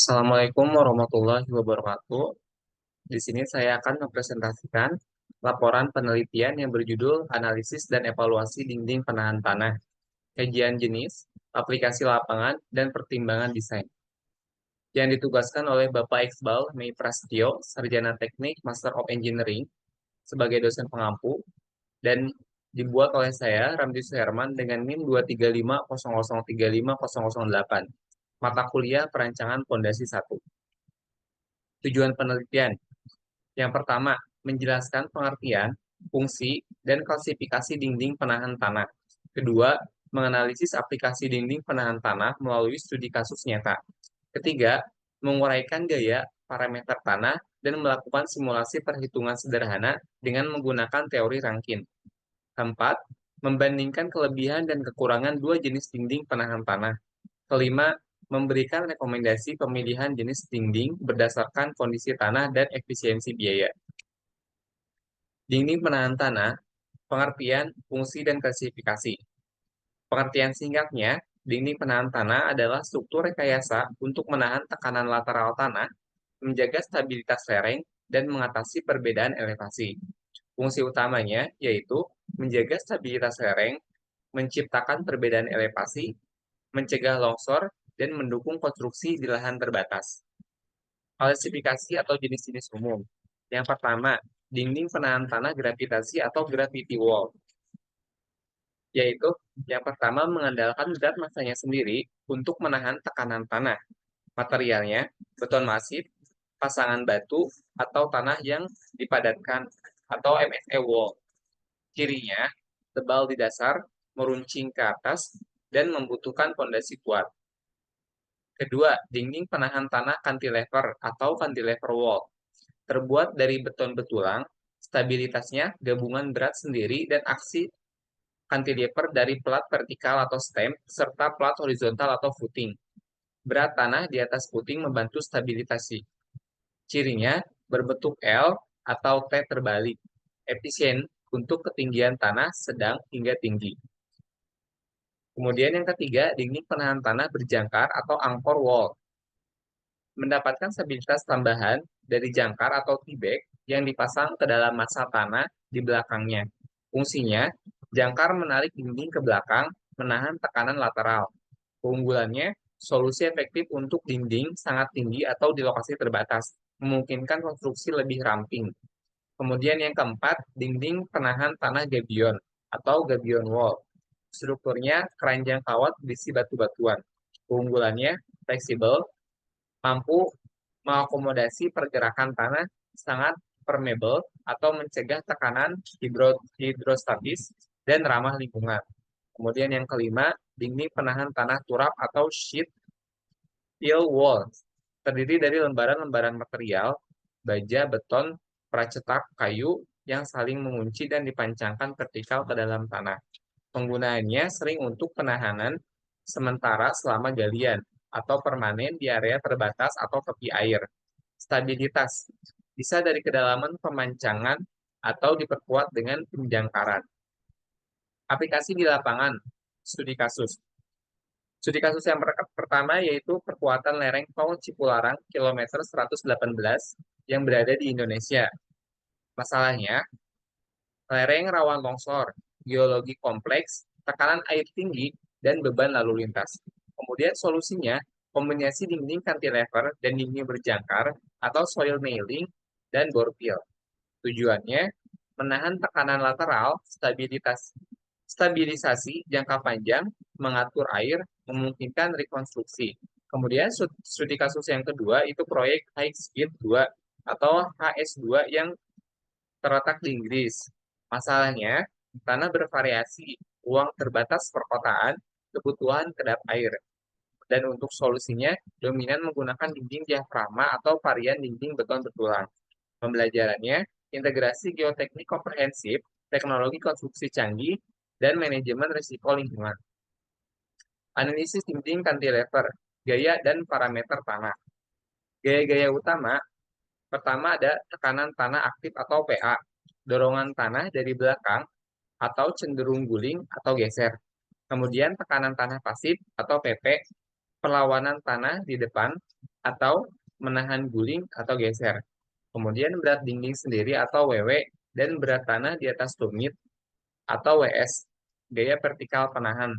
Assalamualaikum warahmatullahi wabarakatuh. Di sini saya akan mempresentasikan laporan penelitian yang berjudul Analisis dan Evaluasi Dinding Penahan Tanah, Kajian Jenis, Aplikasi Lapangan, dan Pertimbangan Desain, yang ditugaskan oleh Bapak Iqbal Mei Prasetyo, Sarjana Teknik Master of Engineering, sebagai dosen pengampu, dan dibuat oleh saya, Ramzi Suherman, dengan NIM 23500350008, mata kuliah Perancangan Pondasi 1. Tujuan penelitian. Yang pertama, menjelaskan pengertian, fungsi, dan klasifikasi dinding penahan tanah. Kedua, menganalisis aplikasi dinding penahan tanah melalui studi kasus nyata. Ketiga, menguraikan gaya, parameter tanah, dan melakukan simulasi perhitungan sederhana dengan menggunakan teori Rankine. Keempat, membandingkan kelebihan dan kekurangan dua jenis dinding penahan tanah. Kelima, memberikan rekomendasi pemilihan jenis dinding berdasarkan kondisi tanah dan efisiensi biaya. Dinding penahan tanah, pengertian, fungsi, dan klasifikasi. Pengertian singkatnya, dinding penahan tanah adalah struktur rekayasa untuk menahan tekanan lateral tanah, menjaga stabilitas lereng, dan mengatasi perbedaan elevasi. Fungsi utamanya yaitu menjaga stabilitas lereng, menciptakan perbedaan elevasi, mencegah longsor, dan mendukung konstruksi di lahan terbatas. Klasifikasi atau jenis-jenis umum. Yang pertama, dinding penahan tanah gravitasi atau gravity wall, yaitu yang pertama mengandalkan zat masanya sendiri untuk menahan tekanan tanah. Materialnya, beton masif, pasangan batu, atau tanah yang dipadatkan, atau MSE wall. Cirinya, tebal di dasar, meruncing ke atas, dan membutuhkan fondasi kuat. Kedua, dinding penahan tanah cantilever atau cantilever wall. Terbuat dari beton betulang, stabilitasnya gabungan berat sendiri dan aksi cantilever dari plat vertikal atau stem, serta plat horizontal atau footing. Berat tanah di atas footing membantu stabilitasi. Cirinya berbentuk L atau T terbalik, efisien untuk ketinggian tanah sedang hingga tinggi. Kemudian yang ketiga, dinding penahan tanah berjangkar atau anchor wall. Mendapatkan stabilitas tambahan dari jangkar atau T-back yang dipasang ke dalam massa tanah di belakangnya. Fungsinya, jangkar menarik dinding ke belakang, menahan tekanan lateral. Keunggulannya, solusi efektif untuk dinding sangat tinggi atau di lokasi terbatas, memungkinkan konstruksi lebih ramping. Kemudian yang keempat, dinding penahan tanah gabion atau gabion wall. Strukturnya keranjang kawat berisi batu-batuan. Keunggulannya, fleksibel, mampu mengakomodasi pergerakan tanah, sangat permeable atau mencegah tekanan hidrostatis dan ramah lingkungan. Kemudian yang kelima, dinding penahan tanah turap atau sheet fill wall. Terdiri dari lembaran-lembaran material, baja, beton, pracetak, kayu yang saling mengunci dan dipancangkan vertikal ke dalam tanah. Penggunaannya sering untuk penahanan sementara selama galian atau permanen di area terbatas atau tepi air. Stabilitas bisa dari kedalaman pemancangan atau diperkuat dengan penjangkaran. Aplikasi di lapangan, studi kasus. Studi kasus yang pertama yaitu perkuatan lereng Tol Cipularang kilometer 118 yang berada di Indonesia. Masalahnya, lereng rawan longsor, geologi kompleks, tekanan air tinggi, dan beban lalu lintas. Kemudian solusinya, kombinasi dinding cantilever dan dinding berjangkar atau soil nailing dan bore fill. Tujuannya, menahan tekanan lateral, stabilisasi jangka panjang, mengatur air, memungkinkan rekonstruksi. Kemudian studi kasus yang kedua itu proyek High Speed 2 atau HS2 yang terletak di Inggris. Masalahnya, tanah bervariasi, ruang terbatas perkotaan, kebutuhan kedap air. Dan untuk solusinya, dominan menggunakan dinding diafragma atau varian dinding beton betulang. Pembelajarannya, integrasi geoteknik komprehensif, teknologi konstruksi canggih, dan manajemen risiko lingkungan. Analisis dinding cantilever, gaya dan parameter tanah. Gaya-gaya utama, pertama ada tekanan tanah aktif atau PA, dorongan tanah dari belakang atau cenderung guling atau geser. Kemudian tekanan tanah pasif atau PP, perlawanan tanah di depan, atau menahan guling atau geser. Kemudian berat dinding sendiri atau WW, dan berat tanah di atas tumit atau WS, gaya vertikal penahan.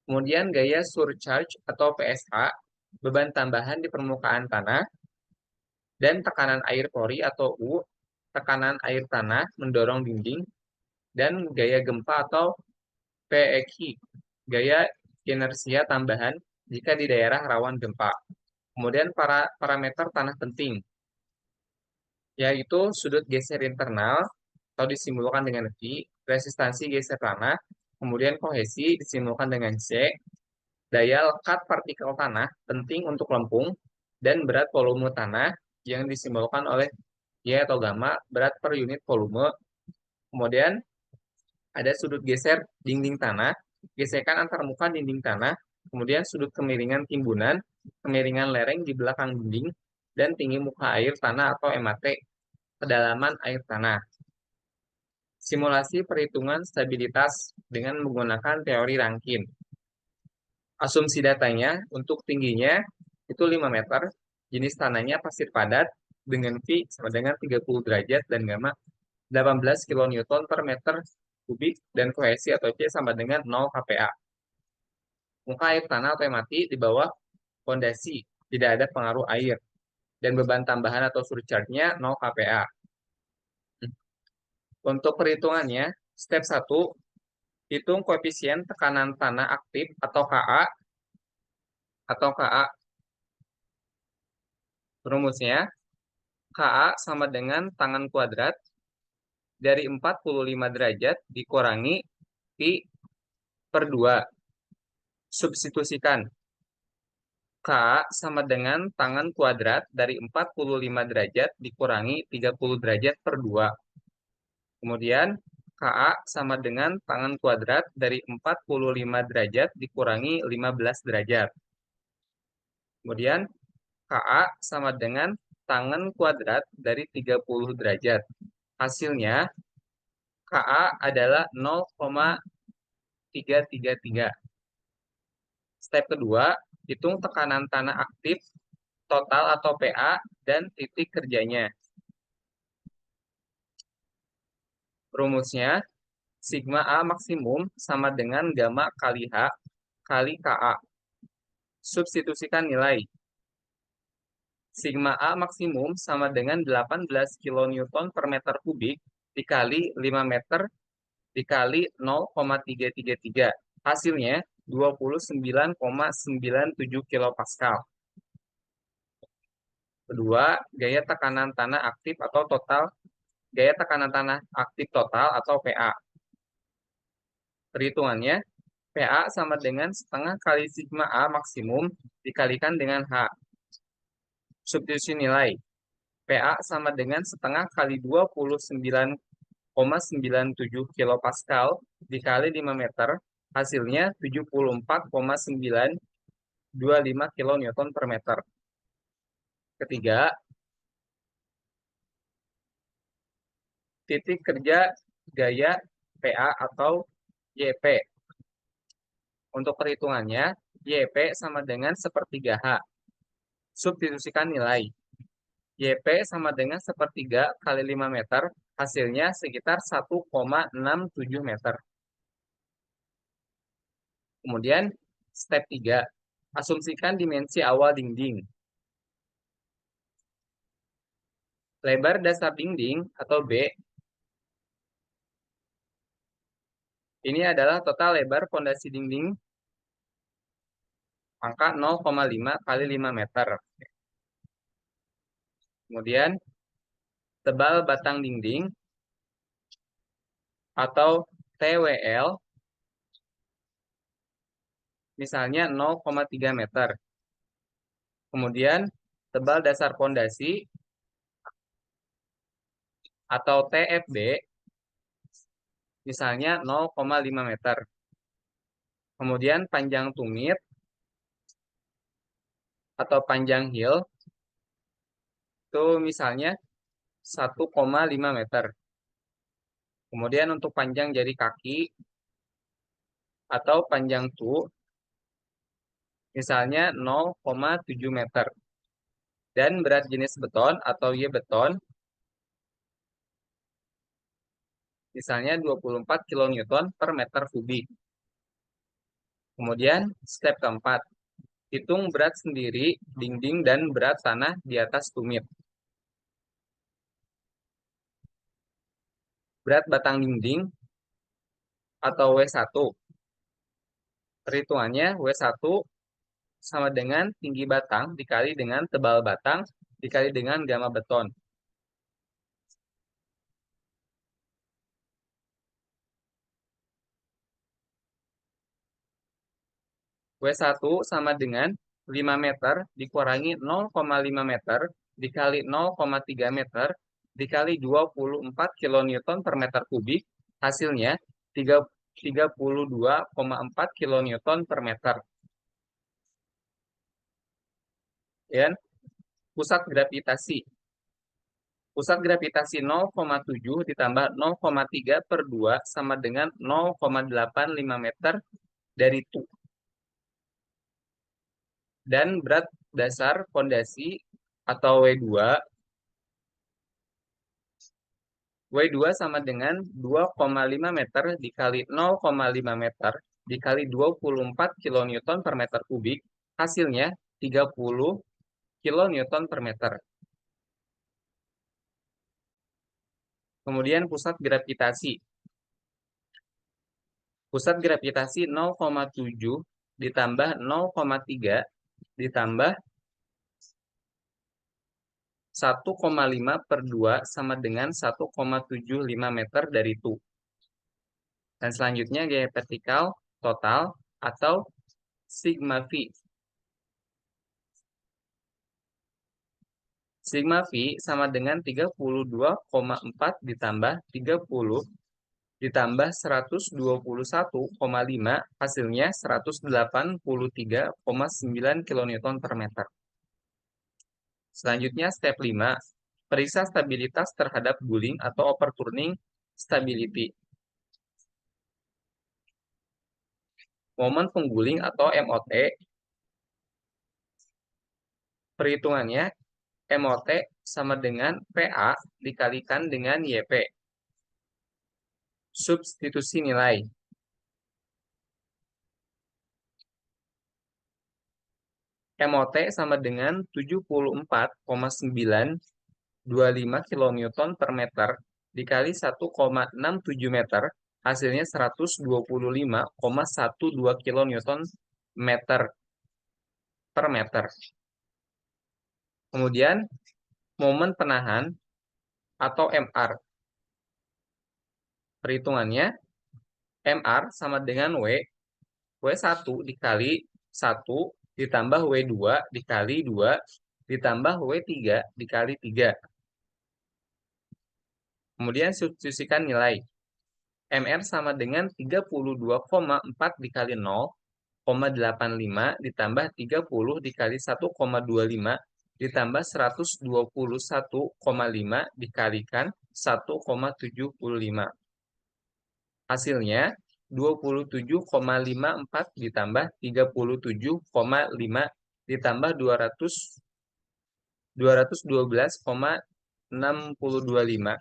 Kemudian gaya surcharge atau PSH, beban tambahan di permukaan tanah, dan tekanan air pori atau U, tekanan air tanah mendorong dinding, dan gaya gempa atau PEQ, gaya inersia tambahan jika di daerah rawan gempa. Kemudian parameter tanah penting, yaitu sudut geser internal atau disimbolkan dengan V, resistansi geser tanah, kemudian kohesi disimbolkan dengan C, daya lekat partikel tanah penting untuk lempung, dan berat volume tanah yang disimbolkan oleh Y atau gamma, berat per unit volume. Kemudian ada sudut geser dinding tanah, gesekan antar muka dinding tanah, kemudian sudut kemiringan timbunan, kemiringan lereng di belakang dinding, dan tinggi muka air tanah atau MAT, kedalaman air tanah. Simulasi perhitungan stabilitas dengan menggunakan teori Rankine. Asumsi datanya untuk tingginya itu 5 meter, jenis tanahnya pasir padat, dengan V sama dengan 30 derajat dan gamma 18 kilonewton per meter kubik, dan kohesi atau C sama dengan 0 kPa. Muka air tanah atau mati di bawah fondasi, tidak ada pengaruh air, dan beban tambahan atau surcharge-nya 0 kPa. Untuk perhitungannya, step 1, hitung koefisien tekanan tanah aktif atau KA. Rumusnya, KA sama dengan tangan kuadrat dari 45 derajat dikurangi pi per 2. Substitusikan. KA sama dengan tangan kuadrat dari 45 derajat dikurangi 30 derajat per 2. Kemudian KA sama dengan tangan kuadrat dari 45 derajat dikurangi 15 derajat. Kemudian KA sama dengan tangan kuadrat dari 30 derajat. Hasilnya KA adalah 0,333. Step kedua, hitung tekanan tanah aktif total atau PA dan titik kerjanya. Rumusnya, sigma A maksimum sama dengan gamma kali H kali KA. Substitusikan nilai. Sigma A maksimum sama dengan 18 kilonewton per meter kubik dikali 5 meter dikali 0,333. Hasilnya 29,97 kilopascal. Kedua, gaya tekanan tanah aktif atau total, gaya tekanan tanah aktif total atau PA. Perhitungannya, PA sama dengan setengah kali sigma A maksimum dikalikan dengan H. Substitusi nilai. PA sama dengan setengah kali 29,97 kilopascal dikali 5 meter, hasilnya 74,925 kilonewton per meter. Ketiga, titik kerja gaya PA atau YP. Untuk perhitungannya, YP sama dengan sepertiga H. Substitusikan nilai. YP sama dengan sepertiga kali 5 meter, hasilnya sekitar 1,67 meter. Kemudian, step 3, asumsikan dimensi awal dinding. Lebar dasar dinding atau B, ini adalah total lebar fondasi dinding angka 0,5 kali 5 meter. Kemudian, tebal batang dinding atau TWL, misalnya 0,3 meter. Kemudian, tebal dasar fondasi atau TFB, misalnya 0,5 meter. Kemudian panjang tumit atau panjang heel itu misalnya 1,5 meter. Kemudian untuk panjang jari kaki atau panjang tu misalnya 0,7 meter. Dan berat jenis beton atau Y beton, misalnya 24 kilonewton per meter kubik. Kemudian, step keempat, hitung berat sendiri dinding dan berat tanah di atas tumit. Berat batang dinding atau W1. Perhitungannya W1 sama dengan tinggi batang dikali dengan tebal batang dikali dengan gamma beton. W1 sama dengan 5 meter dikurangi 0,5 meter dikali 0,3 meter dikali 24 kilonewton per meter kubik. Hasilnya 32,4 kilonewton per meter. Ya, pusat gravitasi. Pusat gravitasi 0,7 ditambah 0,3 per 2 sama dengan 0,85 meter dari Tu. Dan berat dasar fondasi atau W2 sama dengan 2,5 meter dikali 0,5 meter dikali 24 kilonewton per meter kubik. Hasilnya 30 kilonewton per meter. Kemudian pusat gravitasi. Pusat gravitasi 0,7 ditambah 0,3 ditambah 1,5 per 2 sama dengan 1,75 meter dari Tu. Dan selanjutnya gaya vertikal total atau sigma V. Sigma V sama dengan 32,4 ditambah 30 ditambah 121,5 hasilnya 183,9 kilonewton per meter. Selanjutnya step 5, periksa stabilitas terhadap guling atau overturning stability. Momen pengguling atau MOT, perhitungannya MOT sama dengan PA dikalikan dengan YP. Substitusi nilai. MOT sama dengan 74,925 kilonewton per meter dikali 1,67 meter, hasilnya 125,12 kilonewton meter per meter. Kemudian momen penahan atau MR. Perhitungannya MR sama dengan W1 dikali 1 ditambah W2 dikali 2 ditambah W3 dikali 3. Kemudian substitusikan nilai. MR sama dengan 32,4 dikali 0,85 ditambah 30 dikali 1,25 ditambah 121,5 dikalikan 1,75. Hasilnya 27,54 ditambah 37,5 ditambah 212,625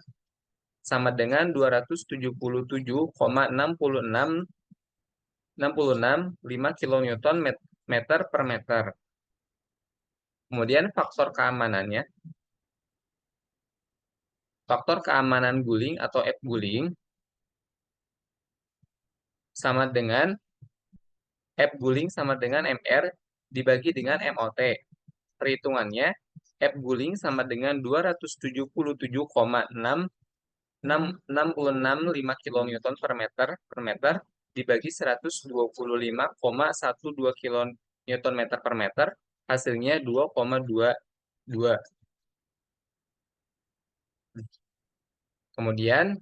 sama dengan 277,665 kilonewton meter per meter. Kemudian faktor keamanannya. Faktor keamanan guling atau F guling sama dengan F guling sama dengan MR dibagi dengan MOT. Perhitungannya F guling sama dengan 277,665 kilonewton per meter dibagi 125,12 kilonewton meter per meter, hasilnya 2,22. Kemudian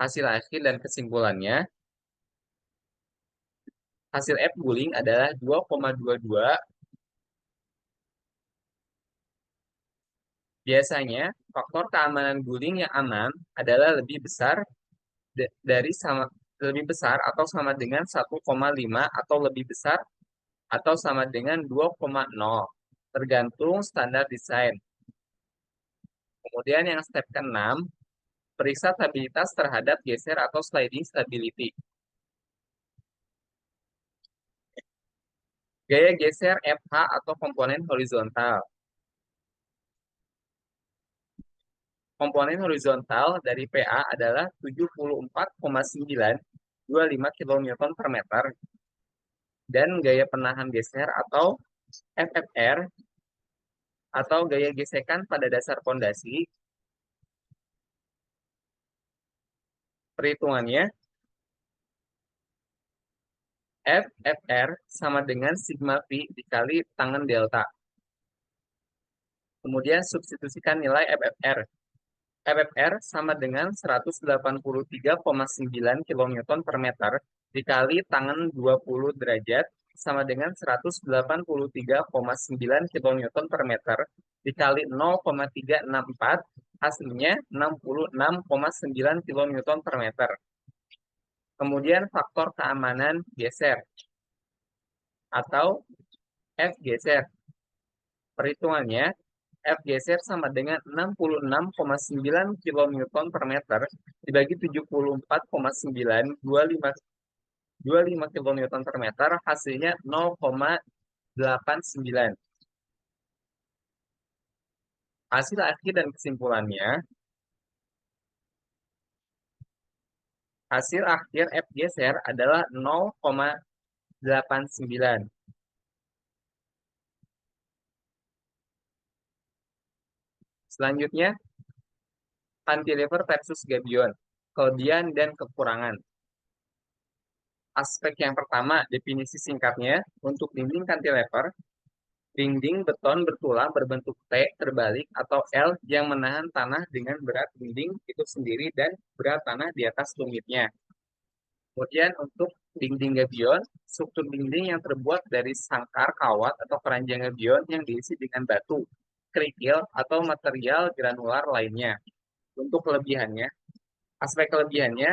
hasil akhir dan kesimpulannya, hasil F guling adalah 2,22. Biasanya faktor keamanan guling yang aman adalah lebih besar lebih besar atau sama dengan 1,5 atau lebih besar atau sama dengan 2,0, tergantung standar desain. Kemudian yang step ke-6, periksa stabilitas terhadap geser atau sliding stability. Gaya geser FH atau komponen horizontal. Komponen horizontal dari PA adalah 74,925 kN per meter dan gaya penahan geser atau FFR atau gaya gesekan pada dasar pondasi. Perhitungannya FFR sama dengan sigma V dikali tangen delta. Kemudian substitusikan nilai FFR. FFR sama dengan 183,9 kN per meter dikali tangen 20 derajat sama dengan 183,9 kN per meter dikali 0,364 hasilnya 66,9 kN per meter. Kemudian faktor keamanan geser atau F geser. Perhitungannya F geser sama dengan 66,9 kN per meter dibagi 74,925 kN per meter hasilnya 0,89. Hasil akhir dan kesimpulannya, hasil akhir F geser adalah 0,89. Selanjutnya, cantilever versus gabion, kelebihan dan kekurangan. Aspek yang pertama, definisi singkatnya, untuk dinding cantilever, dinding beton bertulang berbentuk T terbalik atau L yang menahan tanah dengan berat dinding itu sendiri dan berat tanah di atas tumitnya. Kemudian untuk dinding gabion, struktur dinding yang terbuat dari sangkar kawat atau keranjang gabion yang diisi dengan batu, kerikil, atau material granular lainnya. Untuk kelebihannya, aspek kelebihannya,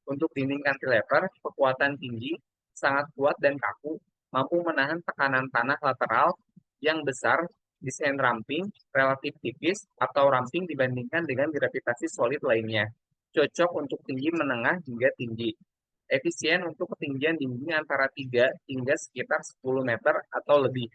untuk dinding cantilever, kekuatan tinggi, sangat kuat dan kaku, mampu menahan tekanan tanah lateral yang besar, desain ramping, relatif tipis, atau ramping dibandingkan dengan gravitasi solid lainnya. Cocok untuk tinggi menengah hingga tinggi. Efisien untuk ketinggian dinding antara 3 hingga sekitar 10 meter atau lebih.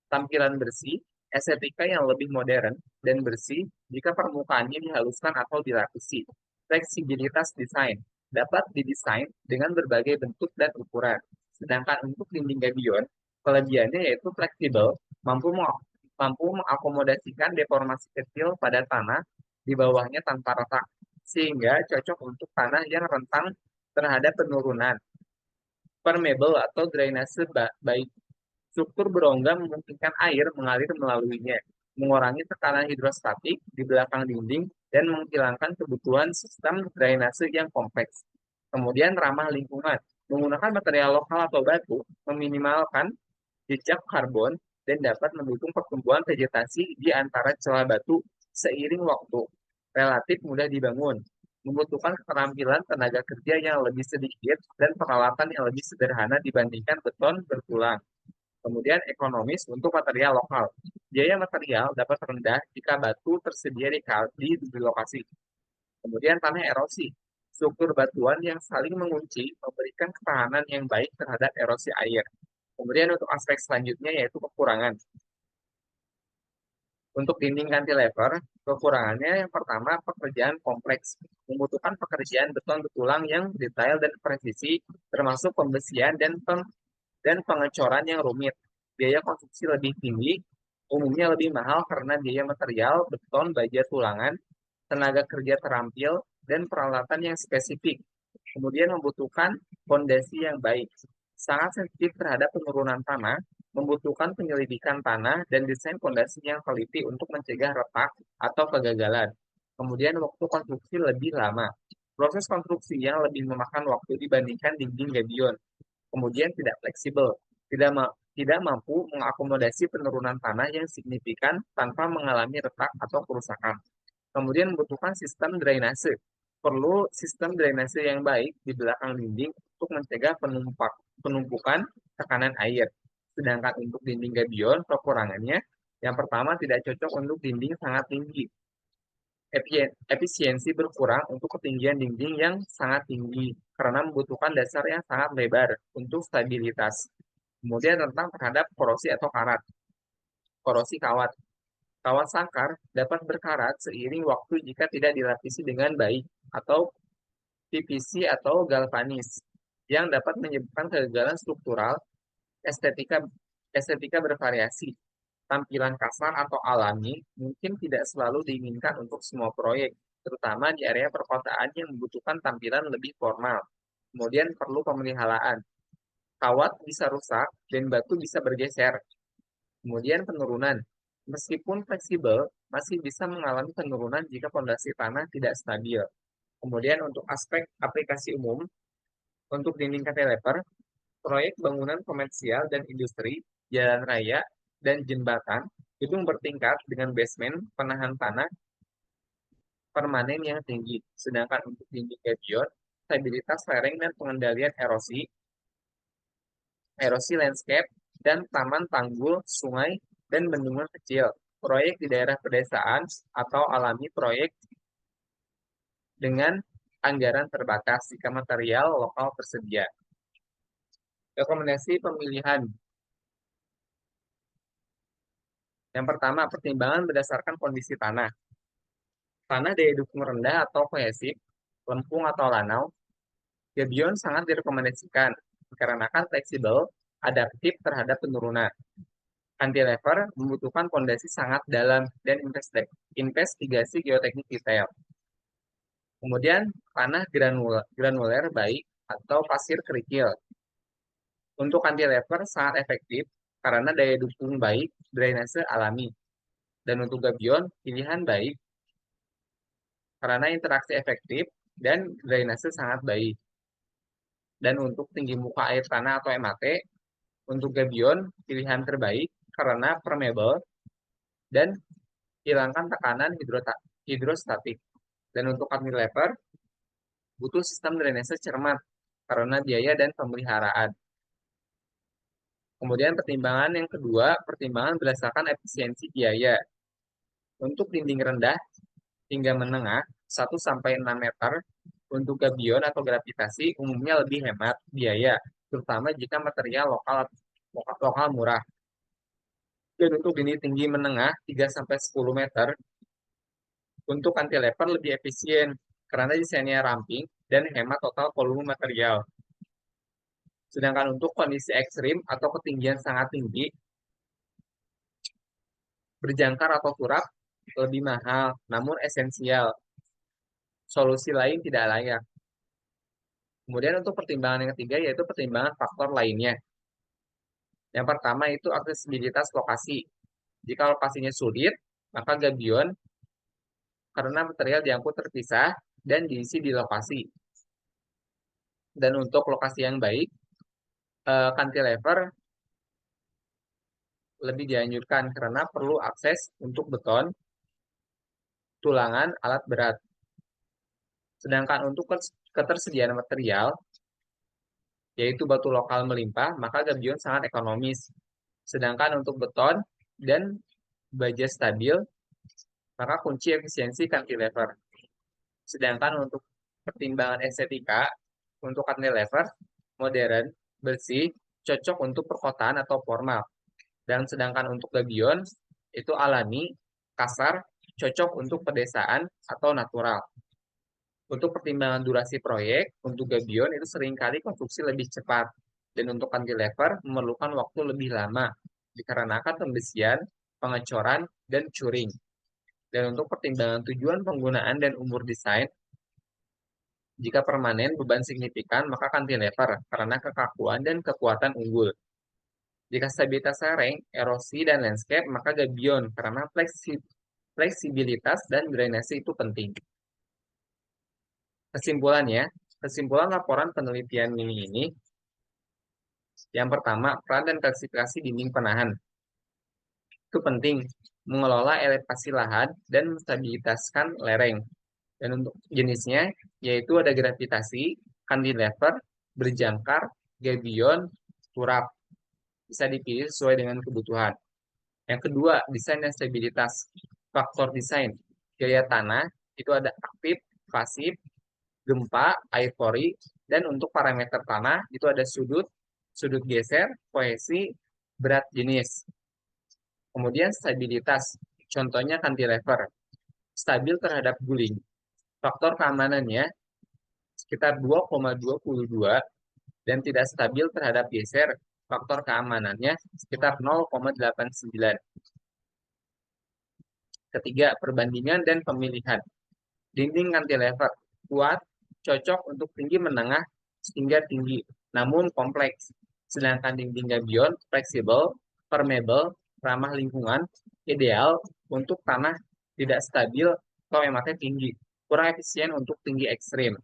Tampilan bersih, estetika yang lebih modern dan bersih jika permukaannya dihaluskan atau dilapisi. Fleksibilitas desain dapat didesain dengan berbagai bentuk dan ukuran. Sedangkan untuk dinding gabion, kelebihannya yaitu fleksibel, mampu mengakomodasikan deformasi kecil pada tanah di bawahnya tanpa retak, sehingga cocok untuk tanah yang rentan terhadap penurunan. Permeable atau drainase baik. Struktur berongga memungkinkan air mengalir melaluinya, mengurangi tekanan hidrostatik di belakang dinding, dan menghilangkan kebutuhan sistem drainase yang kompleks. Kemudian ramah lingkungan, menggunakan material lokal atau batu, meminimalkan jejak karbon, dan dapat mendukung pertumbuhan vegetasi di antara celah batu seiring waktu. Relatif mudah dibangun, membutuhkan keterampilan tenaga kerja yang lebih sedikit dan peralatan yang lebih sederhana dibandingkan beton bertulang. Kemudian ekonomis untuk material lokal. Biaya material dapat rendah jika batu tersedia di lokasi. Kemudian tanah erosi. Struktur batuan yang saling mengunci memberikan ketahanan yang baik terhadap erosi air. Kemudian untuk aspek selanjutnya yaitu kekurangan. Untuk dinding cantilever, kekurangannya yang pertama pekerjaan kompleks. Membutuhkan pekerjaan beton betulang yang detail dan presisi, termasuk pembesian dan pengecoran yang rumit. Biaya konstruksi lebih tinggi, umumnya lebih mahal karena biaya material, beton, baja tulangan, tenaga kerja terampil, dan peralatan yang spesifik. Kemudian membutuhkan fondasi yang baik. Sangat sensitif terhadap penurunan tanah, membutuhkan penyelidikan tanah dan desain fondasi yang teliti untuk mencegah retak atau kegagalan. Kemudian waktu konstruksi lebih lama. Proses konstruksi yang lebih memakan waktu dibandingkan dinding gabion. Kemudian tidak fleksibel, tidak mampu mengakomodasi penurunan tanah yang signifikan tanpa mengalami retak atau kerusakan. Kemudian membutuhkan sistem drainase. Perlu sistem drainase yang baik di belakang dinding untuk mencegah penumpukan tekanan air. Sedangkan untuk dinding gabion, kekurangannya yang pertama tidak cocok untuk dinding sangat tinggi. Efisiensi berkurang untuk ketinggian dinding yang sangat tinggi karena membutuhkan dasar yang sangat lebar untuk stabilitas. Kemudian tentang terhadap korosi atau karat. Korosi kawat. Kawat sangkar dapat berkarat seiring waktu jika tidak dilapisi dengan baik atau PVC atau galvanis yang dapat menyebabkan kegagalan struktural. Estetika estetika bervariasi. Tampilan kasar atau alami mungkin tidak selalu diinginkan untuk semua proyek, terutama di area perkotaan yang membutuhkan tampilan lebih formal. Kemudian perlu pemeliharaan. Kawat bisa rusak dan batu bisa bergeser. Kemudian penurunan. Meskipun fleksibel, masih bisa mengalami penurunan jika fondasi tanah tidak stabil. Kemudian untuk aspek aplikasi umum, untuk dinding cantilever, proyek bangunan komersial dan industri, jalan raya, dan jembatan, gedung bertingkat dengan basement penahan tanah permanen yang tinggi. Sedangkan untuk dinding gabion, stabilitas lereng dan pengendalian erosi, erosi landscape, dan taman tanggul, sungai, dan bendungan kecil. Proyek di daerah pedesaan atau alami proyek dengan anggaran terbatas jika material lokal tersedia. Rekomendasi pemilihan. Yang pertama, pertimbangan berdasarkan kondisi tanah. Tanah daya dukung rendah atau kohesif, lempung atau lanau, gabion sangat direkomendasikan dikarenakan fleksibel, adaptif terhadap penurunan. Cantilever membutuhkan fondasi sangat dalam dan investigasi geoteknik detail. Kemudian tanah granuler baik atau pasir kerikil. Untuk cantilever sangat efektif karena daya dukung baik, drainase alami. Dan untuk gabion, pilihan baik karena interaksi efektif dan drainase sangat baik. Dan untuk tinggi muka air tanah atau MAT, untuk gabion pilihan terbaik karena permeable dan hilangkan tekanan hidrostatik. Dan untuk cantilever butuh sistem drainase cermat karena biaya dan pemeliharaan. Kemudian pertimbangan yang kedua, pertimbangan berdasarkan efisiensi biaya. Untuk dinding rendah hingga menengah 1-6 meter, untuk gabion atau gravitasi umumnya lebih hemat biaya, terutama jika material lokal murah. Dan untuk dinding tinggi menengah 3-10 meter, untuk cantilever lebih efisien karena desainnya ramping dan hemat total volume material. Sedangkan untuk kondisi ekstrim atau ketinggian sangat tinggi, berjangkar atau turap lebih mahal, namun esensial. Solusi lain tidak layak. Kemudian untuk pertimbangan yang ketiga yaitu pertimbangan faktor lainnya. Yang pertama itu aksesibilitas lokasi. Jika lokasinya sulit, maka gabion karena material diangkut terpisah dan diisi di lokasi. Dan untuk lokasi yang baik, cantilever lebih dianjurkan karena perlu akses untuk beton, tulangan, alat berat. Sedangkan untuk ketersediaan material, yaitu batu lokal melimpah, maka gabion sangat ekonomis. Sedangkan untuk beton dan baja stabil, maka kunci efisiensi cantilever. Sedangkan untuk pertimbangan estetika, untuk cantilever modern, bersih, cocok untuk perkotaan atau formal. Dan sedangkan untuk gabion, itu alami, kasar, cocok untuk pedesaan atau natural. Untuk pertimbangan durasi proyek, untuk gabion itu seringkali konstruksi lebih cepat. Dan untuk cantilever memerlukan waktu lebih lama, dikarenakan pembesian, pengecoran, dan curing. Dan untuk pertimbangan tujuan penggunaan dan umur desain, jika permanen beban signifikan, maka cantilever karena kekakuan dan kekuatan unggul. Jika stabilitas lereng, erosi, dan landscape, maka gabion karena fleksibilitas dan drainase itu penting. Kesimpulannya, kesimpulan laporan penelitian ini, yang pertama, peran dan klasifikasi dinding penahan. Itu penting, mengelola elevasi lahan dan menstabilitaskan lereng. Dan untuk jenisnya, yaitu ada gravitasi, cantilever, berjangkar, gabion, turap. bisa dipilih sesuai dengan kebutuhan. Yang kedua, desain dan stabilitas. Faktor desain, gaya tanah, itu ada aktif, pasif, gempa, air pori, dan untuk parameter tanah, itu ada sudut, sudut geser, kohesi, berat jenis. Kemudian stabilitas, contohnya cantilever, stabil terhadap guling. Faktor keamanannya sekitar 2,22 dan tidak stabil terhadap geser. Faktor keamanannya sekitar 0,89. Ketiga, perbandingan dan pemilihan. Dinding cantilever kuat, cocok untuk tinggi menengah hingga tinggi, namun kompleks. Sedangkan dinding gabion fleksibel, permeable, ramah lingkungan, ideal untuk tanah tidak stabil atau ematnya tinggi, kurang efisien untuk tinggi ekstrim.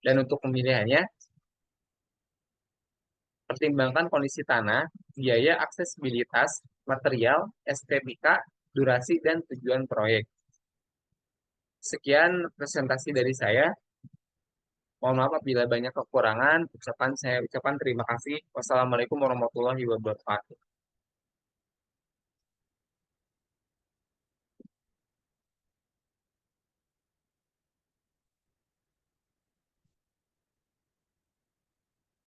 Dan untuk pemilihannya, pertimbangkan kondisi tanah, biaya aksesibilitas, material, estetika, durasi, dan tujuan proyek. Sekian presentasi dari saya. Mohon maaf apabila banyak kekurangan. Saya ucapkan terima kasih. Wassalamualaikum warahmatullahi wabarakatuh.